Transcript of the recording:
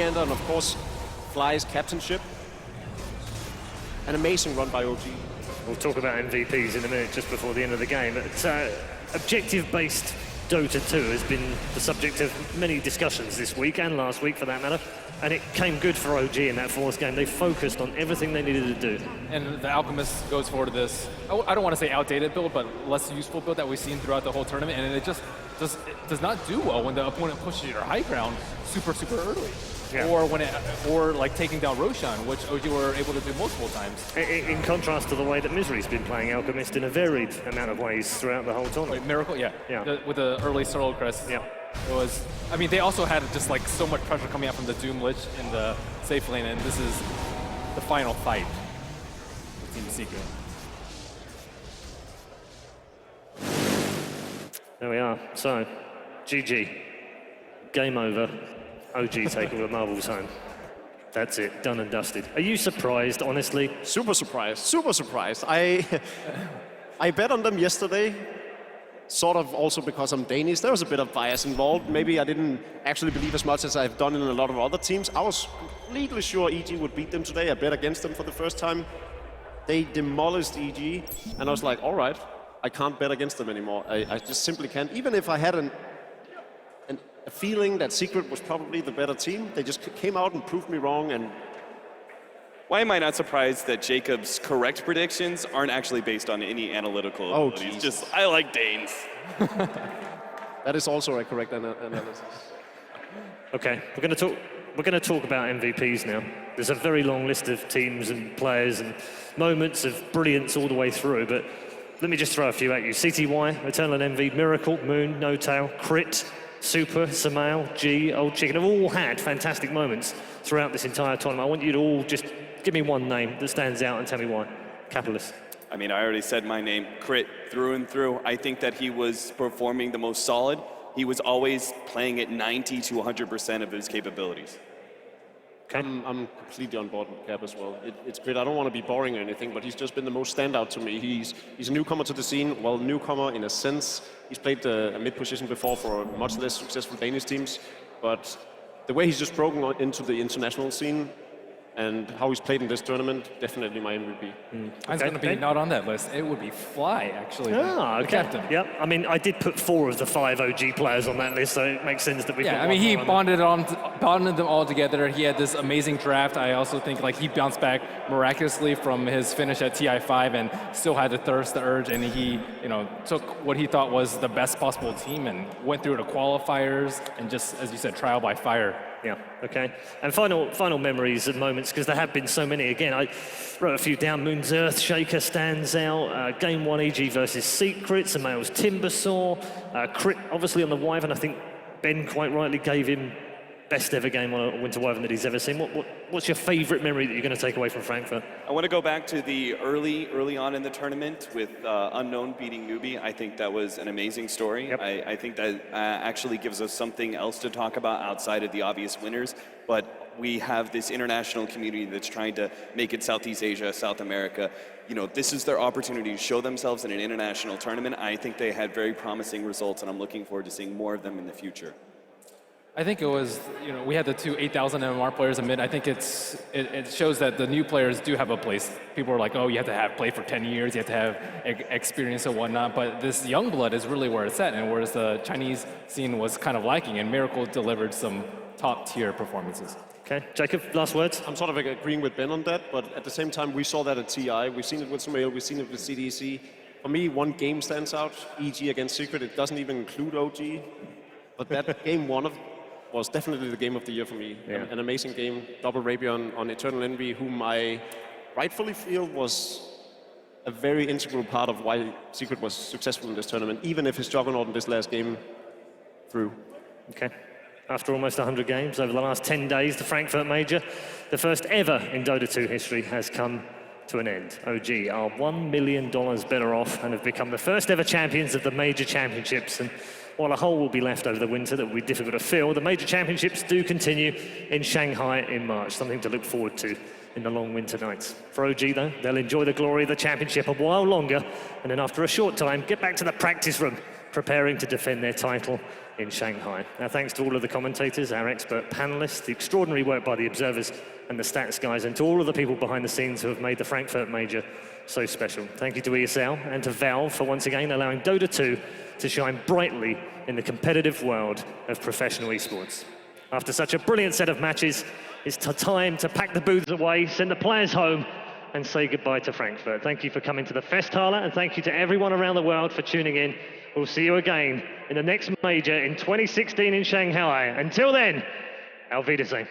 And of course, Fly's captainship. An amazing run by OG. We'll talk about MVPs in a minute, just before the end of the game. Objective-based Dota 2 has been the subject of many discussions this week, and last week for that matter, and it came good for OG in that fourth game. They focused on everything they needed to do. And the Alchemist goes forward to this, I don't want to say outdated build, but less useful build that we've seen throughout the whole tournament, and it just does not do well when the opponent pushes your high ground super early. Yeah. Or like taking down Roshan, which OG were able to do multiple times. In contrast to the way that Misery's been playing Alchemist in a varied amount of ways throughout the whole tournament. Like Miracle, yeah. With the early Soul Crest. Yeah. It was, I mean, they also had just like so much pressure coming out from the Doom Lich in the safe lane, and this is the final fight with Team Secret. There we are. So, GG. Game over. OG taking the marbles home. That's it, done and dusted. Are you surprised, honestly? Super surprised. I bet on them yesterday, sort of also because I'm Danish. There was a bit of bias involved. Maybe I didn't actually believe as much as I've done in a lot of other teams. I was completely sure EG would beat them today. I bet against them for the first time. They demolished EG, and I was like, all right, I can't bet against them anymore. I just simply can't. Even if I had a feeling that Secret was probably the better team, they just came out and proved me wrong. And why am I not surprised that Jacob's correct predictions aren't actually based on any analytical abilities? Just, I like Danes. That is also a correct analysis. Okay, we're going to talk about MVPs now. There's a very long list of teams and players and moments of brilliance all the way through, but let me just throw a few at you. CTY, Eternal Envy, Miracle, Moon, No Tail, Crit, Super, Samael, G, Old Chicken have all had fantastic moments throughout this entire tournament. I want you to all just give me one name that stands out and tell me why. Capitalist. I mean, I already said my name, Crit, through and through. I think that he was performing the most solid. He was always playing at 90 to 100% of his capabilities. Okay. I'm completely on board with Cap as well. It's great. I don't want to be boring or anything, but he's just been the most standout to me. He's a newcomer to the scene. Well, newcomer in a sense. He's played a mid position before for much less successful Danish teams, but the way he's just broken into the international scene and how he's played in this tournament, definitely my MVP. Mine's going to be not on that list. It would be Fly, actually. The captain. Yep. I mean, I did put 4 of the 5 OG players on that list, so it makes sense that we. Yeah, I mean, he bonded them all together. He had this amazing draft. I also think like he bounced back miraculously from his finish at TI5 and still had the thirst, the urge, and he, took what he thought was the best possible team and went through the qualifiers and just, as you said, trial by fire. Yeah, okay. And final memories and moments, because there have been so many. Again, I wrote a few down. Moon's Earth Shaker stands out. Game 1 EG versus Secret. Samael's Timbersaw. Crit, obviously, on the Wyvern. I think Ben quite rightly gave him best ever game on a Winter Wyvern that he's ever seen. What's your favorite memory that you're going to take away from Frankfurt? I want to go back to the early on in the tournament with Unknown beating Newbie. I think that was an amazing story. Yep. I think that actually gives us something else to talk about outside of the obvious winners. But we have this international community that's trying to make it Southeast Asia, South America. This is their opportunity to show themselves in an international tournament. I think they had very promising results, and I'm looking forward to seeing more of them in the future. I think it was, we had the 2 8,000 MMR players in mid. I think it shows that the new players do have a place. People are like, oh, you have to have played for 10 years, you have to have experience and whatnot. But this young blood is really where it's at, and whereas the Chinese scene was kind of lacking, and Miracle delivered some top tier performances. Okay, Jacob, last words? I'm sort of agreeing with Ben on that, but at the same time, we saw that at TI. We've seen it with Samael, we've seen it with CDC. For me, one game stands out, EG against Secret. It doesn't even include OG, but that game 1 was definitely the game of the year for me. Yeah. An amazing game, double rapier on Eternal Envy, whom I rightfully feel was a very integral part of why Secret was successful in this tournament, even if his juggernaut in this last game threw. Okay. After almost 100 games over the last 10 days, the Frankfurt Major, the first ever in Dota 2 history, has come to an end. OG are $1 million better off and have become the first ever champions of the major championships. And while a hole will be left over the winter that will be difficult to fill, the major championships do continue in Shanghai in March, something to look forward to in the long winter nights. For OG, though, they'll enjoy the glory of the championship a while longer, and then after a short time, get back to the practice room preparing to defend their title in Shanghai. Now, thanks to all of the commentators, our expert panelists, the extraordinary work by the observers and the stats guys, and to all of the people behind the scenes who have made the Frankfurt Major so special. Thank you to ESL and to Valve for once again allowing Dota 2 to shine brightly in the competitive world of professional esports. After such a brilliant set of matches, it's time to pack the booths away, send the players home, and say goodbye to Frankfurt. Thank you for coming to the Festhalle, and thank you to everyone around the world for tuning in. We'll see you again in the next major in 2016 in Shanghai. Until then, auf Wiedersehen.